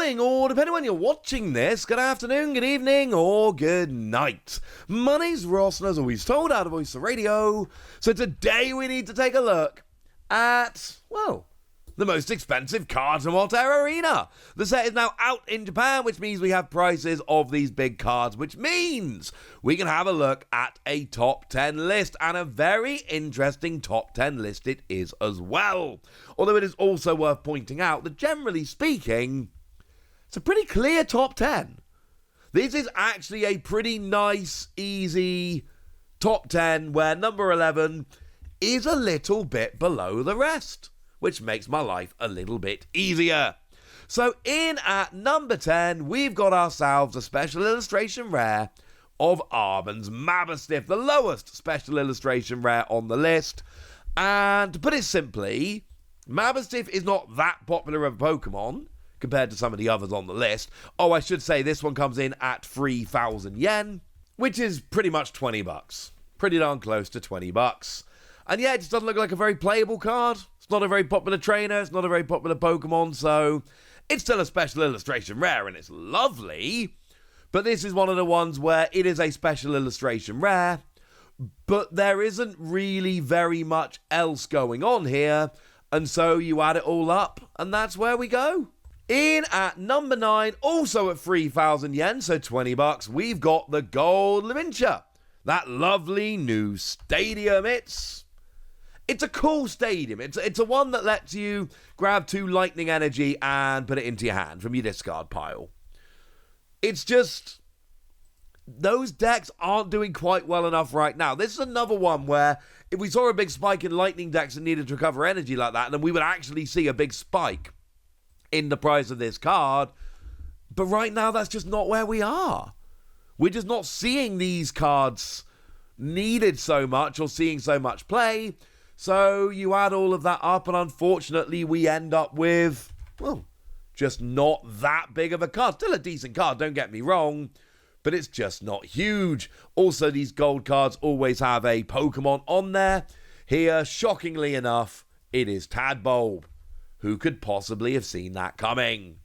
morning, or depending on when you're watching this, good afternoon, good evening, or good night. My name's Ross, and as always told, out of Voice of Radio. So today we need to take a look at, well, the most expensive cards in Altair Arena. The set is now out in Japan, which means we have prices of these big cards, which means we can have a look at a top 10 list, and a very interesting top 10 list it is as well. Although it is also worth pointing out that generally speaking, it's a pretty clear top 10. This is actually a pretty nice, easy top 10 where number 11 is a little bit below the rest, which makes my life a little bit easier. So in at number 10, we've got ourselves a special illustration rare of Arben's Mabastiff, the lowest special illustration rare on the list. And to put it simply, Mabastiff is not that popular of a Pokemon compared to some of the others on the list. Oh, I should say this one comes in at 3,000 yen, which is pretty much 20 bucks. Pretty darn close to 20 bucks. And yeah, it just doesn't look like a very playable card. It's not a very popular trainer. It's not a very popular Pokemon. So it's still a special illustration rare and it's lovely. But this is one of the ones where it is a special illustration rare. But there isn't really very much else going on here. And so you add it all up and that's where we go. In at number 9, also at 3,000 yen, so 20 bucks, we've got the Gold Lavincha. That lovely new stadium. It's a cool stadium. It's a one that lets you grab 2 lightning energy and put it into your hand from your discard pile. It's just, those decks aren't doing quite well enough right now. This is another one where if we saw a big spike in lightning decks and needed to recover energy like that, then we would actually see a big spike in the price of this card. But right now, that's just not where we are. We're just not seeing these cards needed so much or seeing so much play. So you add all of that up and unfortunately we end up with, well, just not that big of a card. Still a decent card, don't get me wrong, but it's just not huge. Also, these gold cards always have a Pokemon on there. Here, shockingly enough, it is Tadbulb. Who could possibly have seen that coming?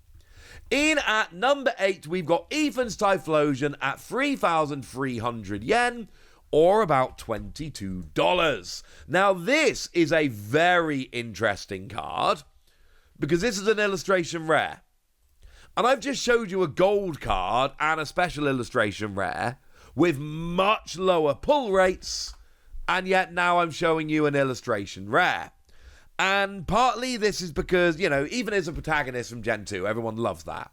In at number 8, we've got Ethan's Typhlosion at 3,300 yen, or about $22. Now, this is a very interesting card, because this is an illustration rare. And I've just showed you a gold card and a special illustration rare with much lower pull rates, and yet now I'm showing you an illustration rare. And partly this is because, you know, even as a protagonist from Gen 2, everyone loves that.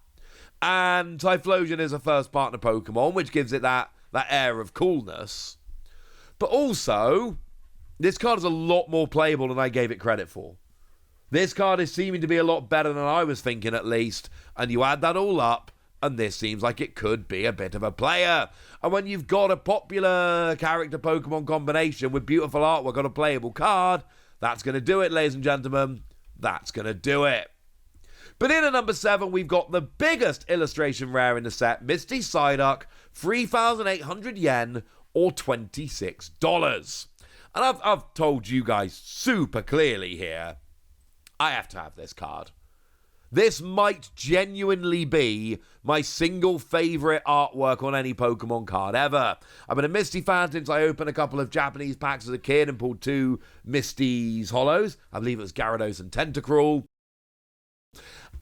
And Typhlosion is a first partner Pokemon, which gives it that air of coolness. But also, this card is a lot more playable than I gave it credit for. This card is seeming to be a lot better than I was thinking, at least. And you add that all up, and this seems like it could be a bit of a player. And when you've got a popular character Pokemon combination with beautiful artwork on a playable card, that's going to do it, ladies and gentlemen. That's going to do it. But in at number 7, we've got the biggest illustration rare in the set, Misty Psyduck, 3,800 yen, or $26. And I've told you guys super clearly here, I have to have this card. This might genuinely be my single favourite artwork on any Pokemon card ever. I've been a Misty fan since I opened a couple of Japanese packs as a kid and pulled 2 Misty's Hollows. I believe it was Gyarados and Tentacruel.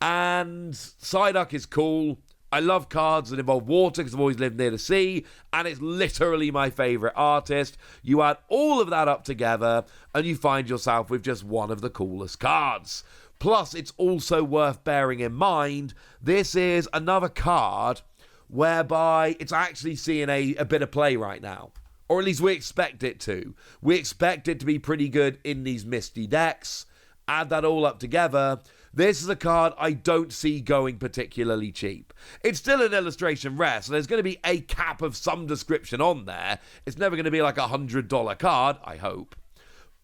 And Psyduck is cool. I love cards that involve water because I've always lived near the sea, and it's literally my favourite artist. You add all of that up together, and you find yourself with just one of the coolest cards. Plus, it's also worth bearing in mind, this is another card whereby it's actually seeing a bit of play right now. Or at least we expect it to. We expect it to be pretty good in these Misty decks. Add that all up together. This is a card I don't see going particularly cheap. It's still an illustration rare, so there's going to be a cap of some description on there. It's never going to be like a $100 card, I hope.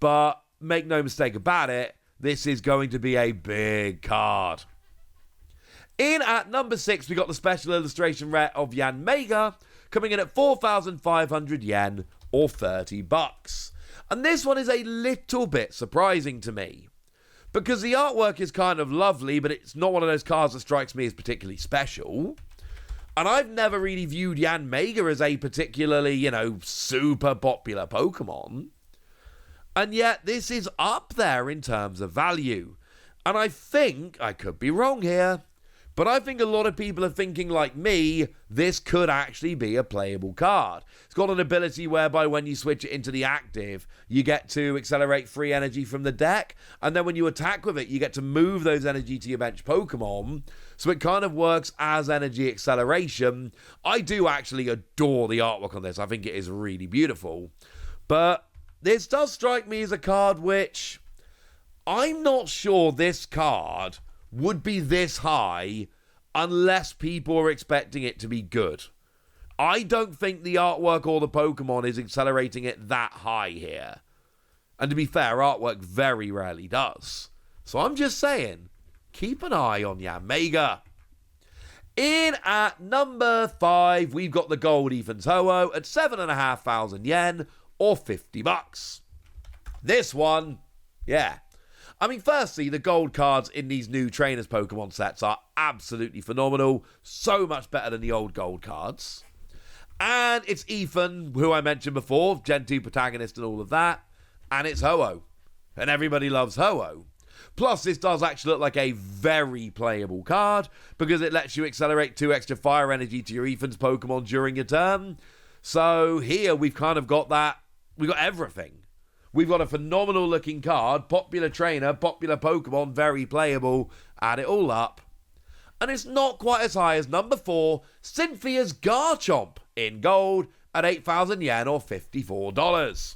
But make no mistake about it, this is going to be a big card. In at number 6, we got the special illustration rare of Yanmega, coming in at 4,500 yen, or $30. And this one is a little bit surprising to me, because the artwork is kind of lovely, but it's not one of those cards that strikes me as particularly special. And I've never really viewed Yanmega as a particularly, super popular Pokemon. And yet this is up there in terms of value. And I think, I could be wrong here, but I think a lot of people are thinking like me, this could actually be a playable card. It's got an ability whereby when you switch it into the active, you get to accelerate free energy from the deck, and then when you attack with it, you get to move those energy to your bench Pokemon, so it kind of works as energy acceleration. I do actually adore the artwork on this. I think it is really beautiful. But this does strike me as a card which I'm not sure this card would be this high unless people are expecting it to be good. I don't think the artwork or the Pokemon is accelerating it that high here. And to be fair, artwork very rarely does. So I'm just saying, keep an eye on Yanmega. In at number 5, we've got the Gold Ethan's Ho-Oh at 7,500 yen or $50. This one, yeah. I mean, firstly, the gold cards in these new Trainers Pokemon sets are absolutely phenomenal. So much better than the old gold cards. And it's Ethan, who I mentioned before, Gen 2 protagonist and all of that. And it's Ho-Oh. And everybody loves Ho-Oh. Plus, this does actually look like a very playable card because it lets you accelerate 2 extra fire energy to your Ethan's Pokemon during your turn. So here we've kind of got that. We've got everything. We've got a phenomenal looking card, popular trainer, popular Pokemon, very playable. Add it all up. And it's not quite as high as number 4, Cynthia's Garchomp in gold at 8,000 yen or $54.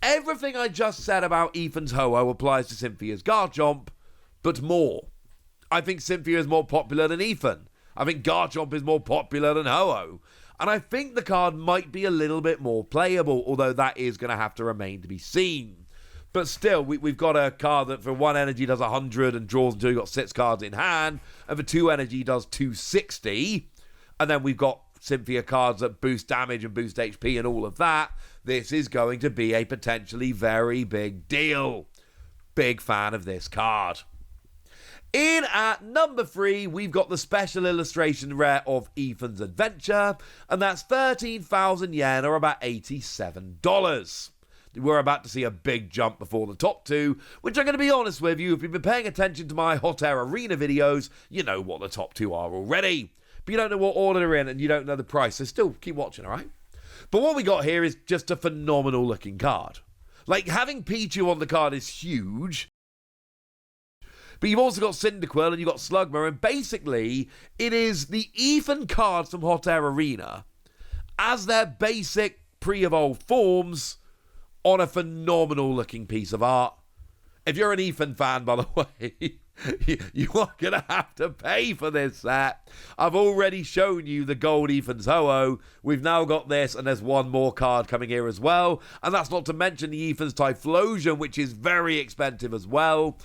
Everything I just said about Ethan's Ho-Oh applies to Cynthia's Garchomp, but more. I think Cynthia is more popular than Ethan. I think Garchomp is more popular than Ho-Oh. And I think the card might be a little bit more playable, although that is going to have to remain to be seen. But still, we've got a card that for 1 energy does 100 and draws until you've got 6 cards in hand, and for 2 energy does 260. And then we've got Cynthia cards that boost damage and boost HP and all of that. This is going to be a potentially very big deal. Big fan of this card. In at number 3, we've got the special illustration rare of Ethan's Adventure, and that's 13,000 yen or about $87. We're about to see a big jump before the top 2, which I'm going to be honest with you, if you've been paying attention to my Hot Air Arena videos, you know what the top 2 are already. But you don't know what order they're in and you don't know the price, so still keep watching, alright? But what we got here is just a phenomenal looking card. Like, having Pichu on the card is huge. But you've also got Cyndaquil and you've got Slugma, and basically, it is the Ethan cards from Hot Air Arena as their basic pre-evolved forms on a phenomenal looking piece of art. If you're an Ethan fan, by the way, you are going to have to pay for this set. I've already shown you the gold Ethan's Ho-Oh. We've now got this, and there's one more card coming here as well. And that's not to mention the Ethan's Typhlosion, which is very expensive as well.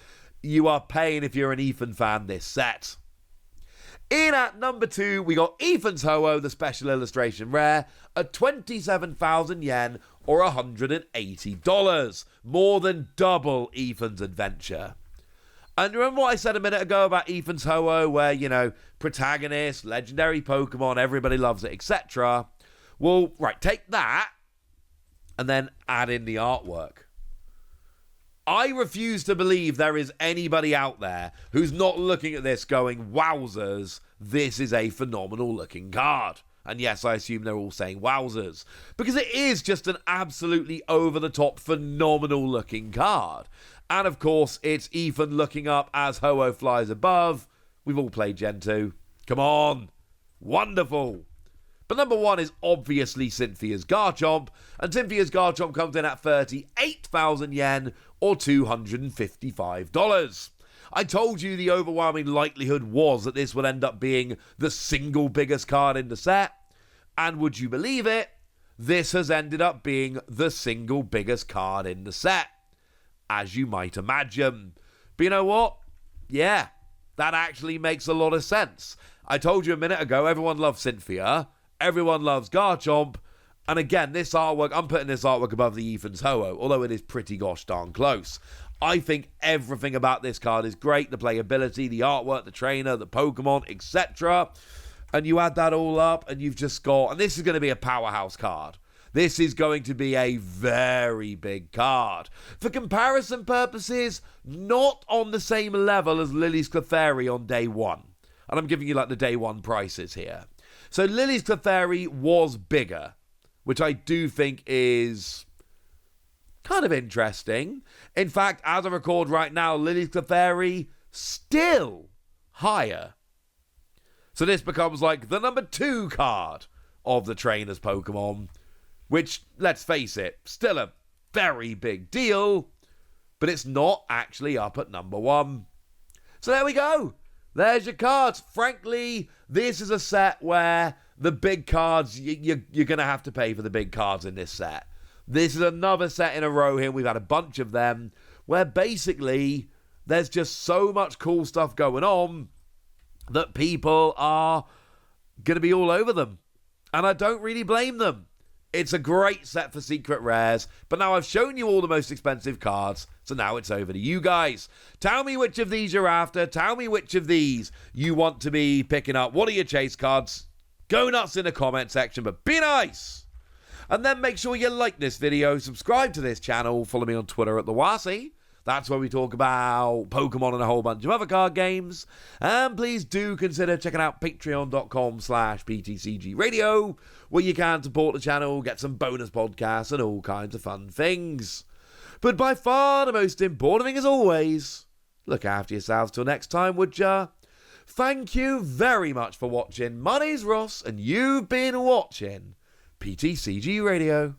You are paying, if you're an Ethan fan, this set. In at number 2, we got Ethan's Ho-Oh, the special illustration rare, at 27,000 yen or $180. More than double Ethan's Adventure. And remember what I said a minute ago about Ethan's Ho-Oh, where, protagonist, legendary Pokemon, everybody loves it, etc. Well, right, take that and then add in the artwork. I refuse to believe there is anybody out there who's not looking at this going, wowzers, this is a phenomenal looking card. And yes, I assume they're all saying wowzers. Because it is just an absolutely over-the-top, phenomenal looking card. And of course, it's Ethan looking up as Ho-Oh flies above. We've all played Gen 2. Come on. Wonderful. But number 1 is obviously Cynthia's Garchomp, and Cynthia's Garchomp comes in at 38,000 yen or $255. I told you the overwhelming likelihood was that this would end up being the single biggest card in the set, and would you believe it, this has ended up being the single biggest card in the set, as you might imagine. But you know what? Yeah, that actually makes a lot of sense. I told you a minute ago, everyone loves Cynthia. Everyone loves Garchomp. And again, this artwork, I'm putting this artwork above the Ethan's Ho-Oh, although it is pretty gosh darn close. I think everything about this card is great. The playability, the artwork, the trainer, the Pokemon, etc. And you add that all up and you've just got... And this is going to be a powerhouse card. This is going to be a very big card. For comparison purposes, not on the same level as Lily's Clefairy on day one. And I'm giving you like the day one prices here. So Lily's Clefairy was bigger, which I do think is kind of interesting. In fact, as I record right now, Lily's Clefairy still higher. So this becomes like the number 2 card of the trainer's Pokemon, which, let's face it, still a very big deal, but it's not actually up at number 1. So there we go. There's your cards. Frankly, this is a set where the big cards, you're going to have to pay for the big cards in this set. This is another set in a row here. We've had a bunch of them where basically there's just so much cool stuff going on that people are going to be all over them. And I don't really blame them. It's a great set for secret rares, but now I've shown you all the most expensive cards, so now it's over to you guys. Tell me which of these you're after. Tell me which of these you want to be picking up. What are your chase cards? Go nuts in the comment section, but be nice. And then make sure you like this video, subscribe to this channel, follow me on Twitter at TheWasi. That's where we talk about Pokemon and a whole bunch of other card games. And please do consider checking out patreon.com/PTCG Radio, where you can support the channel, get some bonus podcasts and all kinds of fun things. But by far the most important thing as always, look after yourselves till next time, would ya? Thank you very much for watching. My name's Ross, and you've been watching PTCG Radio.